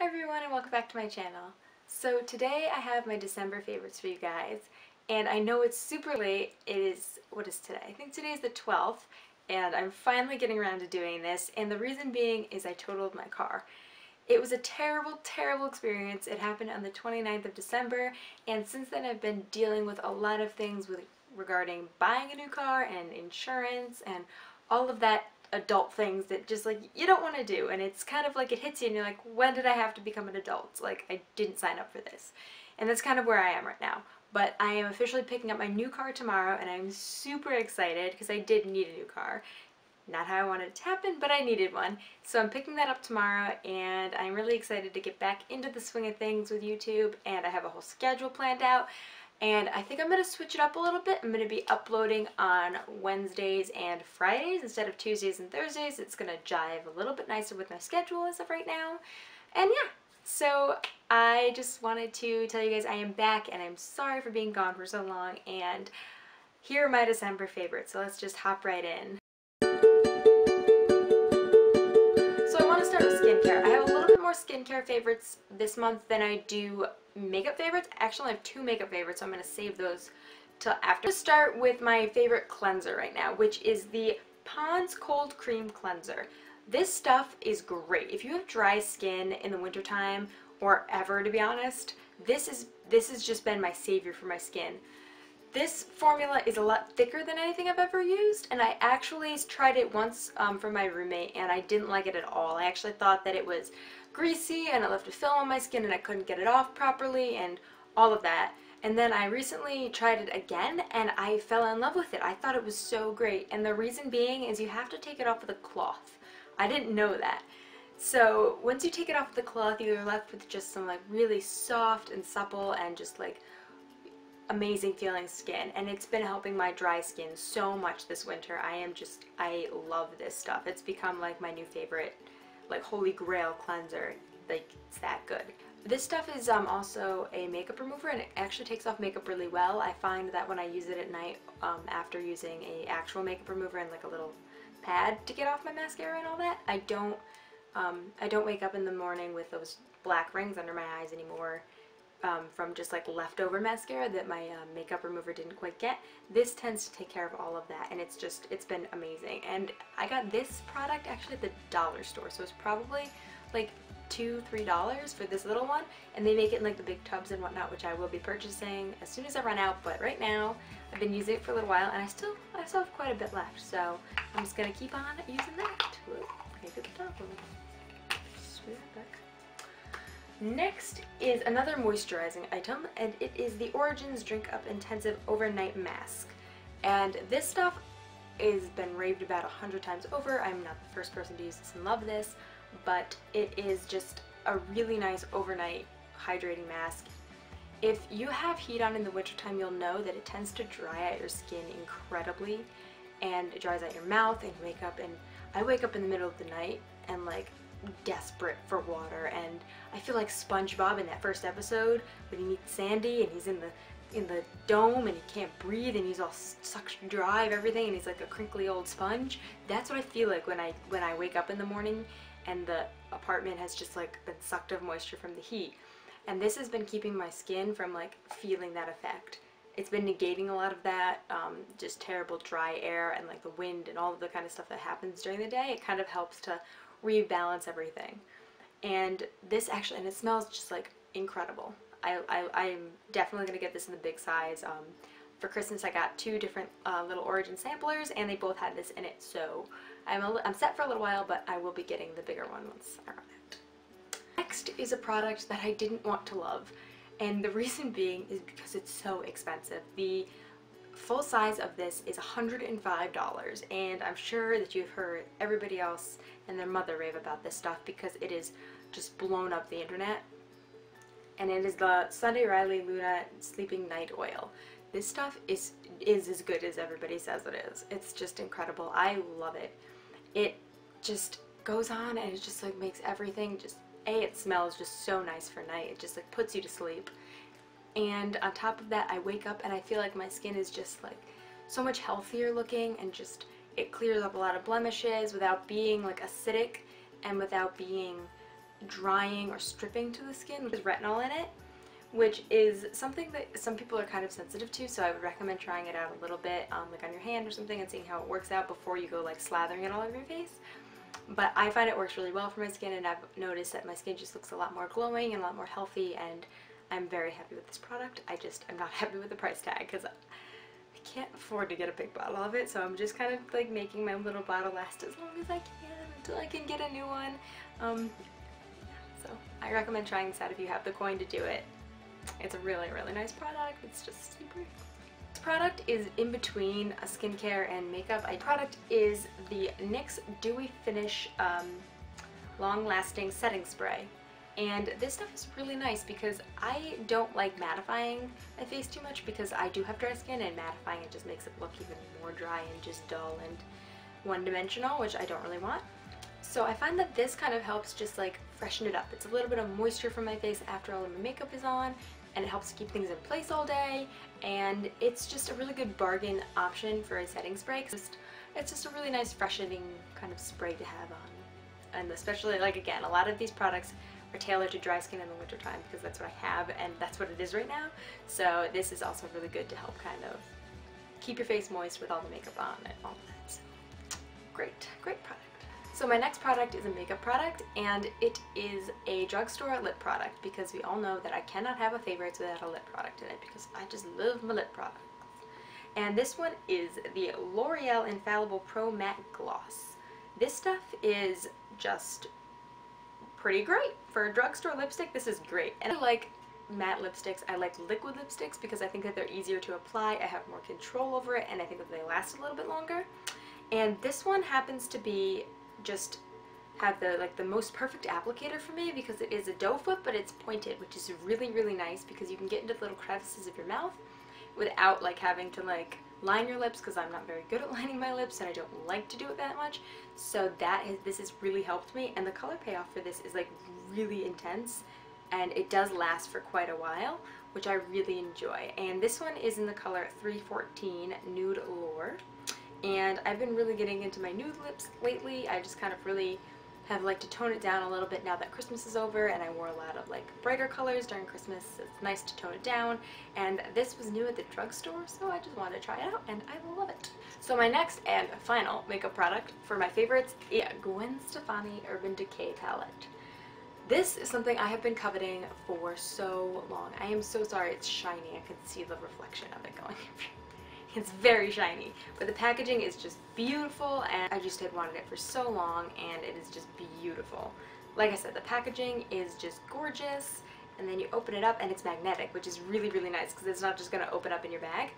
Hi everyone and welcome back to my channel. So today I have my December favorites for you guys, and I know it's super late. What is today? I think today is the 12th, and I'm finally getting around to doing this, and the reason being is I totaled my car. It was a terrible, terrible experience. It happened on the 29th of December, and since then I've been dealing with a lot of things regarding buying a new car and insurance and all of that adult things that just like you don't want to do, and it's kind of like it hits you and you're like, when did I have to become an adult? Like, I didn't sign up for this. And that's kind of where I am right now. But I am officially picking up my new car tomorrow, and I'm super excited because I did need a new car. Not how I wanted it to happen, but I needed one. So I'm picking that up tomorrow, and I'm really excited to get back into the swing of things with YouTube, and I have a whole schedule planned out. And I think I'm going to switch it up a little bit. I'm going to be uploading on Wednesdays and Fridays instead of Tuesdays and Thursdays. It's going to jive a little bit nicer with my schedule as of right now. And yeah, so I just wanted to tell you guys I am back, and I'm sorry for being gone for so long. And here are my December favorites. So let's just hop right in. So I want to start with skincare. I have a little bit more skincare favorites this month than I do makeup favorites. Actually, I have two makeup favorites, so I'm going to save those till after. Let's start with my favorite cleanser right now, which is the Pond's Cold Cream Cleanser. This stuff is great. If you have dry skin in the wintertime, or ever to be honest, this has just been my savior for my skin. This formula is a lot thicker than anything I've ever used, and I actually tried it once for my roommate, and I didn't like it at all. I actually thought that it was greasy and it left a film on my skin and I couldn't get it off properly and all of that. And then I recently tried it again and I fell in love with it. I thought it was so great, and the reason being is you have to take it off with a cloth. I didn't know that. So once you take it off with the cloth, you're left with just some like really soft and supple and just like amazing feeling skin, and it's been helping my dry skin so much this winter. I love this stuff. It's become like my new favorite, like holy grail cleanser. Like, it's that good. This stuff is also a makeup remover, and it actually takes off makeup really well. I find that when I use it at night after using a actual makeup remover and like a little pad to get off my mascara and all that, I don't wake up in the morning with those black rings under my eyes anymore. From just like leftover mascara that my makeup remover didn't quite get. This tends to take care of all of that, and it's been amazing. And I got this product actually at the dollar store, so it's probably like $2–3 for this little one, and they make it in like the big tubs and whatnot, which I will be purchasing as soon as I run out. But right now I've been using it for a little while, and I still have quite a bit left, so I'm just gonna keep on using that. Whoa, maybe the top one. Sweet back. Next is another moisturizing item, and it is the Origins Drink Up Intensive Overnight Mask. And this stuff has been raved about 100 times over. I'm not the first person to use this and love this, but it is just a really nice overnight hydrating mask. If you have heat on in the wintertime, you'll know that it tends to dry out your skin incredibly, and it dries out your mouth, and you wake up, and I wake up in the middle of the night and like desperate for water, and I feel like SpongeBob in that first episode when he meets Sandy and he's in the dome and he can't breathe and he's all sucked dry of everything and he's like a crinkly old sponge. That's what I feel like when I wake up in the morning and the apartment has just like been sucked of moisture from the heat. And this has been keeping my skin from like feeling that effect. It's been negating a lot of that, just terrible dry air and like the wind and all of the kind of stuff that happens during the day. It kind of helps to rebalance everything. And this actually, and it smells just like incredible. I'm definitely gonna get this in the big size. For Christmas I got two different little Origin samplers, and they both had this in it, so I'm set for a little while, but I will be getting the bigger one once I run out. Next is a product that I didn't want to love, and the reason being is because it's so expensive. The full size of this is $105, and I'm sure that you've heard everybody else and their mother rave about this stuff because it is just blown up the internet. And it is the Sunday Riley Luna Sleeping Night Oil. This stuff is as good as everybody says it is. It's just incredible. I love it. It just goes on and it just like makes everything just, it smells just so nice for night. It just like puts you to sleep. And on top of that, I wake up and I feel like my skin is just like so much healthier looking, and just it clears up a lot of blemishes without being like acidic and without being drying or stripping to the skin. There's retinol in it, which is something that some people are kind of sensitive to, so I would recommend trying it out a little bit, like on your hand or something, and seeing how it works out before you go like slathering it all over your face. But I find it works really well for my skin, and I've noticed that my skin just looks a lot more glowing and a lot more healthy, and I'm very happy with this product. I'm not happy with the price tag because I can't afford to get a big bottle of it, so I'm just kind of like making my little bottle last as long as I can until I can get a new one. So I recommend trying this out if you have the coin to do it. It's a really, really nice product. It's just super. This product is in between a skincare and makeup. The product is the NYX Dewy Finish Long-Lasting Setting Spray. And this stuff is really nice because I don't like mattifying my face too much because I do have dry skin, and mattifying it just makes it look even more dry and just dull and one-dimensional, which I don't really want. So I find that this kind of helps just like freshen it up. It's a little bit of moisture from my face after all of my makeup is on, and it helps keep things in place all day, and it's just a really good bargain option for a setting spray. It's just a really nice freshening kind of spray to have on. And especially, like, again, a lot of these products are tailored to dry skin in the winter time because that's what I have and that's what it is right now. So this is also really good to help kind of keep your face moist with all the makeup on and all that. So great, great product. So my next product is a makeup product, and it is a drugstore lip product because we all know that I cannot have a favorites without a lip product in it because I just love my lip products. And this one is the L'Oreal Infallible Pro Matte Gloss. This stuff is just pretty great. For a drugstore lipstick, this is great. And I like matte lipsticks. I like liquid lipsticks because I think that they're easier to apply. I have more control over it, and I think that they last a little bit longer. And this one happens to be just have the most perfect applicator for me because it is a doe foot, but it's pointed, which is really, really nice because you can get into the little crevices of your mouth without like having to like line your lips, because I'm not very good at lining my lips and I don't like to do it that much. So this has really helped me, and the color payoff for this is like really intense, and it does last for quite a while, which I really enjoy. And this one is in the color 314 Nude Allure, and I've been really getting into my nude lips lately. I just kind of really have liked to tone it down a little bit now that Christmas is over, and I wore a lot of like brighter colors during Christmas. It's nice to tone it down, and this was new at the drugstore, so I just wanted to try it out, and I love it. So my next and final makeup product for my favorites is Gwen Stefani Urban Decay palette. This is something I have been coveting for so long. I am so sorry it's shiny. I can see the reflection of it going. It's very shiny, but the packaging is just beautiful, and I just had wanted it for so long, and it is just beautiful. Like I said, the packaging is just gorgeous, and then you open it up and it's magnetic, which is really, really nice because it's not just going to open up in your bag.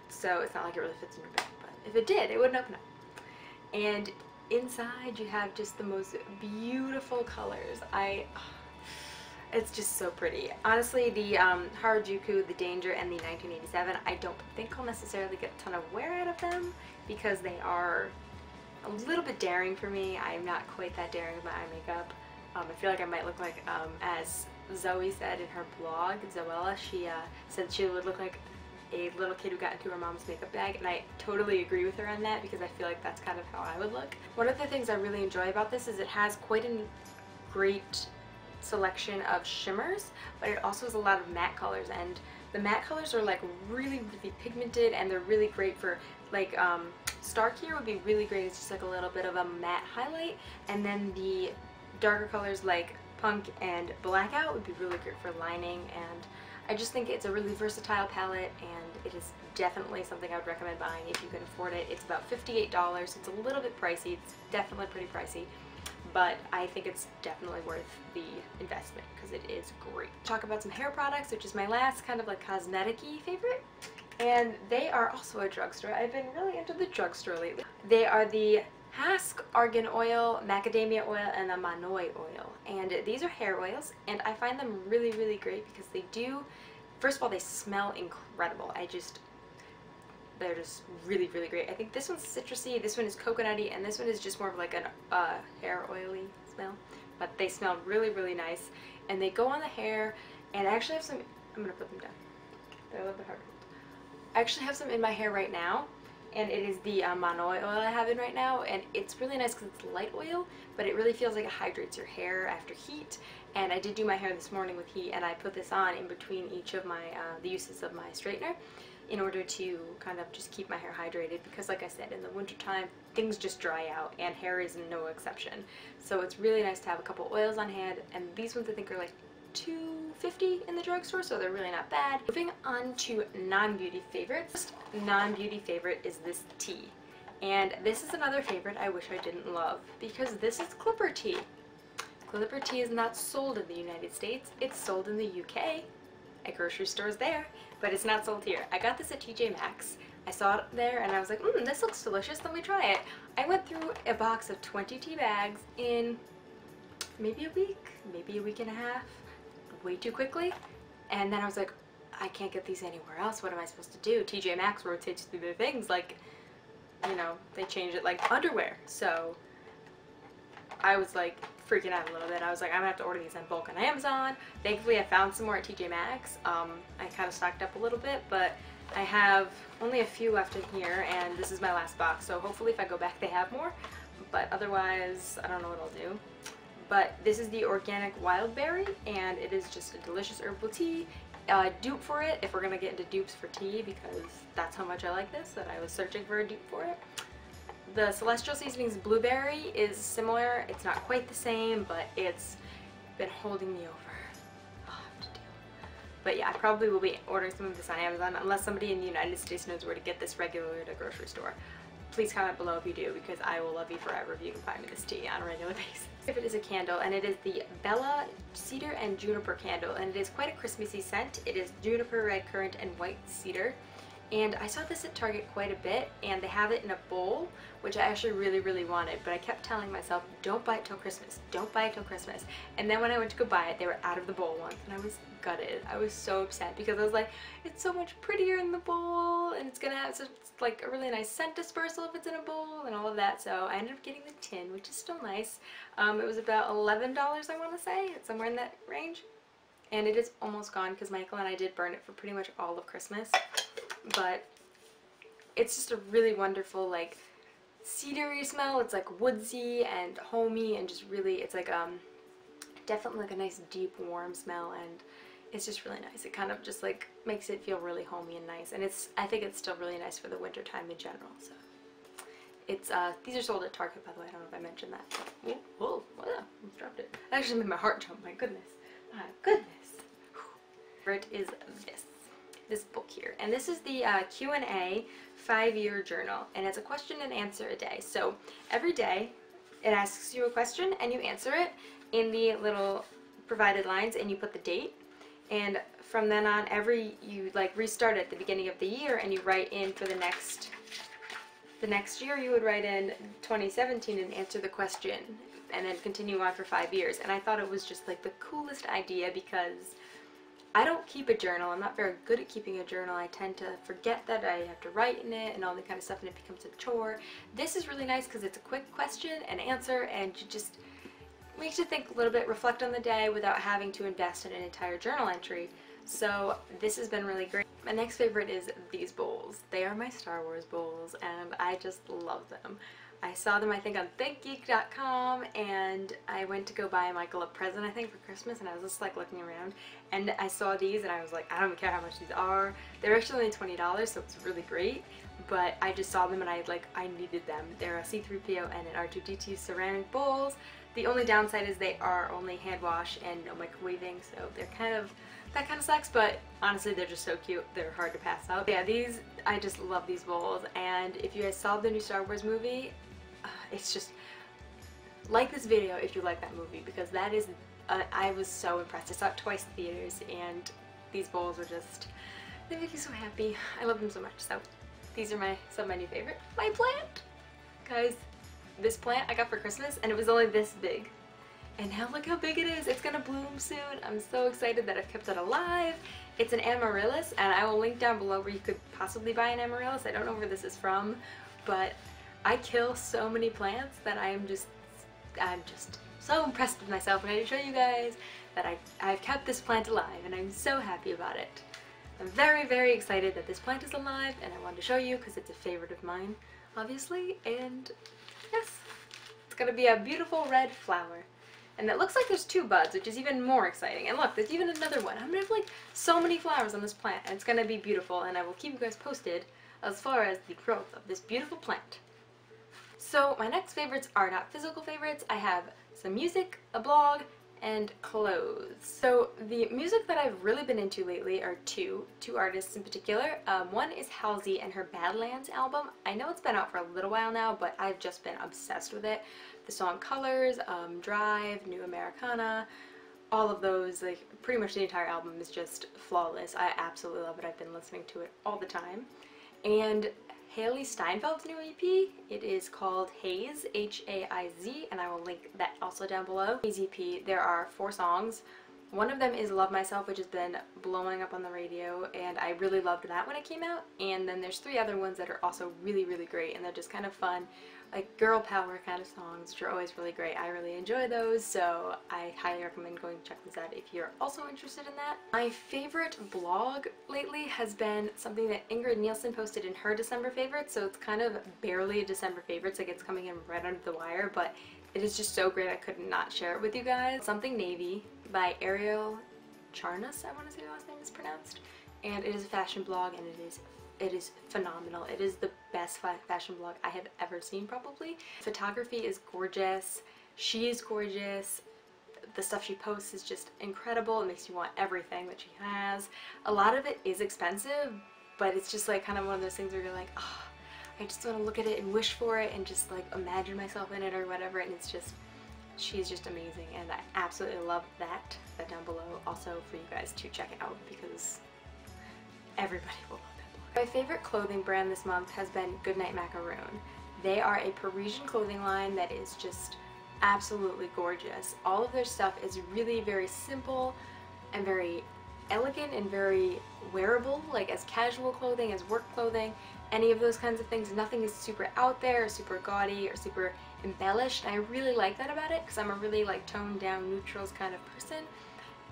So it's not like it really fits in your bag, but if it did, it wouldn't open up. And inside you have just the most beautiful colors. It's just so pretty. Honestly, the Harajuku, the Danger, and the 1987, I don't think I'll necessarily get a ton of wear out of them because they are a little bit daring for me. I'm not quite that daring with my eye makeup. I feel like I might look like, as Zoe said in her blog, Zoella, she said she would look like a little kid who got into her mom's makeup bag, and I totally agree with her on that because I feel like that's kind of how I would look. One of the things I really enjoy about this is it has quite a great selection of shimmers, but it also has a lot of matte colors, and the matte colors are like really, really pigmented, and they're really great for like Stark here would be really great. It's just like a little bit of a matte highlight, and then the darker colors like Punk and Blackout would be really great for lining. And I just think it's a really versatile palette, and it is definitely something I would recommend buying if you can afford it. It's about $58, so it's a little bit pricey. It's definitely pretty pricey, but I think it's definitely worth the investment because it is great. Talk about some hair products, which is my last kind of like cosmetic-y favorite, and they are also a drugstore. I've been really into the drugstore lately. They are the Hask Argan Oil, Macadamia Oil, and the Manoi Oil, and these are hair oils, and I find them really, really great because they do, first of all, they smell incredible. They're just really, really great. I think this one's citrusy, this one is coconutty, and this one is just more of like a hair oily smell. But they smell really, really nice, and they go on the hair, and I actually have some, I'm going to put them down. They're a little bit hard. I actually have some in my hair right now, and it is the mono oil I have in right now, and it's really nice because it's light oil, but it really feels like it hydrates your hair after heat. And I did do my hair this morning with heat, and I put this on in between each of my the uses of my straightener in order to kind of just keep my hair hydrated, because like I said, in the wintertime things just dry out, and hair is no exception. So it's really nice to have a couple oils on hand, and these ones I think are like $2.50 in the drugstore, so they're really not bad. Moving on to non-beauty favorites. First non-beauty favorite is this tea, and this is another favorite I wish I didn't love, because this is Clipper tea. Clipper tea is not sold in the United States. It's sold in the UK at grocery stores there, but it's not sold here. I got this at TJ Maxx. I saw it there and I was like, this looks delicious, let me try it. I went through a box of 20 tea bags in maybe a week and a half, way too quickly. And then I was like, I can't get these anywhere else. What am I supposed to do? TJ Maxx rotates through their things like, you know, they change it like underwear. So I was like freaking out a little bit. I was like, I'm gonna have to order these in bulk on Amazon. Thankfully I found some more at TJ Maxx. I kind of stocked up a little bit, but I have only a few left in here, and this is my last box, so hopefully if I go back they have more, but otherwise I don't know what I'll do. But this is the organic wild berry, and it is just a delicious herbal tea. Dupe for it, if we're gonna get into dupes for tea, because that's how much I like this, that I was searching for a dupe for it. The Celestial Seasonings Blueberry is similar. It's not quite the same, but it's been holding me over. I'll have to do. But yeah, I probably will be ordering some of this on Amazon, unless somebody in the United States knows where to get this regularly at a grocery store. Please comment below if you do, because I will love you forever if you can find me this tea on a regular basis. If it is a candle, and it is the Bella Cedar and Juniper candle, and it is quite a Christmassy scent. It is juniper, red currant, and white cedar. And I saw this at Target quite a bit, and they have it in a bowl, which I actually really wanted, but I kept telling myself, don't buy it till Christmas, don't buy it till Christmas. And then when I went to go buy it, they were out of the bowl once, and I was gutted. I was so upset, because I was like, it's so much prettier in the bowl, and it's gonna have like a really nice scent dispersal if it's in a bowl, and all of that. So I ended up getting the tin, which is still nice. It was about $11, I want to say. It's somewhere in that range. And it is almost gone, because Michael and I did burn it for pretty much all of Christmas. But it's just a really wonderful, like, cedary smell. It's like woodsy and homey, and just really, it's like definitely like a nice deep warm smell, and it's just really nice. It kind of just like makes it feel really homey and nice, and I think it's still really nice for the winter time in general. So it's these are sold at Target, by the way. I don't know if I mentioned that. Whoa, I dropped it. That actually made my heart jump. My goodness. It is this book here, and this is the Q&A 5-year journal, and it's a question and answer a day. So every day it asks you a question and you answer it in the little provided lines, and you put the date, and from then on you like restart at the beginning of the year, and you write in for the next year. You would write in 2017 and answer the question, and then continue on for 5 years. And I thought it was just like the coolest idea, because I don't keep a journal. I'm not very good at keeping a journal. I tend to forget that I have to write in it and all that kind of stuff, and it becomes a chore. This is really nice because it's a quick question and answer, and you just makes you think a little bit, reflect on the day without having to invest in an entire journal entry. So this has been really great. My next favorite is these bowls. They are my Star Wars bowls, and I just love them. I saw them, I think, on ThinkGeek.com, and I went to go buy Michael a present, I think, for Christmas, and I was just like looking around, and I saw these, and I was like, I don't care how much these are. They're actually only $20, so it's really great, but I just saw them and I needed them. They're a C-3PO and an R2-D2 ceramic bowls. The only downside is they are only hand wash and no microwaving, so they're that kind of sucks, but honestly they're just so cute. They're hard to pass up. Yeah, I just love these bowls, and if you guys saw the new Star Wars movie, it's just, like this video if you like that movie, because that is, I was so impressed. I saw it twice in theaters, and these bowls are just, they make me so happy. I love them so much. So these are some of my new favorite. My plant! Guys, this plant I got for Christmas, and it was only this big. And now look how big it is. It's gonna bloom soon. I'm so excited that I've kept it alive. It's an amaryllis, and I will link down below where you could possibly buy an amaryllis. I don't know where this is from, but I kill so many plants that I'm just so impressed with myself, and I show you guys that I've kept this plant alive, and I'm so happy about it. I'm very, very excited that this plant is alive, and I wanted to show you because it's a favorite of mine, obviously, and yes, it's gonna be a beautiful red flower. And it looks like there's 2 buds, which is even more exciting. And look, there's even another one. I'm gonna have like so many flowers on this plant, and it's gonna be beautiful, and I will keep you guys posted as far as the growth of this beautiful plant. So my next favorites are not physical favorites. I have some music, a blog, and clothes. So the music that I've really been into lately are two artists in particular. One is Halsey and her Badlands album. I know it's been out for a little while now, but I've just been obsessed with it. The song Colors, Drive, New Americana, all of those, like pretty much the entire album is just flawless. I absolutely love it. I've been listening to it all the time. And Haley Steinfeld's new EP, it is called Haze, H-A-I-Z, and I will link that also down below. Haze EP, there are 4 songs. One of them is Love Myself, which has been blowing up on the radio, and I really loved that when it came out. And then there's 3 other ones that are also really, really great, and they're just kind of fun, like girl power kind of songs, which are always really great. I really enjoy those, so I highly recommend going to check those out if you're also interested in that. My favorite blog lately has been something that Ingrid Nielsen posted in her December favorites, so it's kind of barely a December favorites, like it's coming in right under the wire, but it is just so great I could not share it with you guys. Something Navy by Ariel Charnas, I want to say the last name is pronounced, and it is a fashion blog, and it is phenomenal. It is the best fashion blog I have ever seen, probably. Photography is gorgeous. She is gorgeous. The stuff she posts is just incredible. It makes you want everything that she has. A lot of it is expensive, but it's just like kind of one of those things where you're like, oh, I just want to look at it and wish for it and just like imagine myself in it or whatever, and it's just, she's just amazing, and I absolutely love that. That down below also for you guys to check it out because everybody will love it. My favorite clothing brand this month has been Goodnight Macaroon. They are a Parisian clothing line that is just absolutely gorgeous. All of their stuff is really very simple and very elegant and very wearable, like as casual clothing, as work clothing, any of those kinds of things. Nothing is super out there or super gaudy or super embellished, and I really like that about it because I'm a really like toned down neutrals kind of person.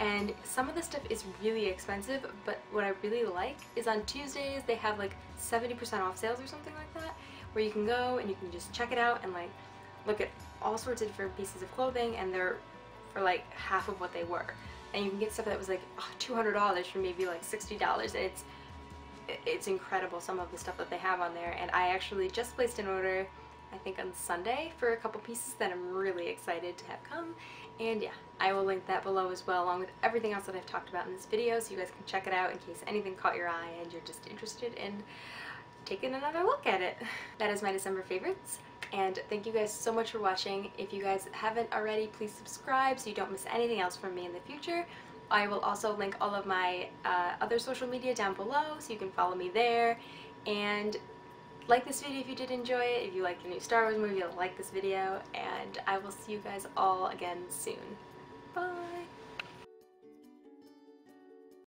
And some of the stuff is really expensive, but what I really like is on Tuesdays they have like 70% off sales or something like that, where you can go and you can just check it out and like look at all sorts of different pieces of clothing, and they're for like half of what they were. And you can get stuff that was like $200 for maybe like $60, and it's incredible some of the stuff that they have on there. And I actually just placed an order, I think on Sunday, for a couple pieces that I'm really excited to have come. And yeah, I will link that below as well, along with everything else that I've talked about in this video, so you guys can check it out in case anything caught your eye and you're just interested in taking another look at it. That is my December favorites, and thank you guys so much for watching. If you guys haven't already, please subscribe so you don't miss anything else from me in the future. I will also link all of my other social media down below so you can follow me there, and like this video if you did enjoy it. If you like the new Star Wars movie, you'll like this video, and I will see you guys all again soon. Bye!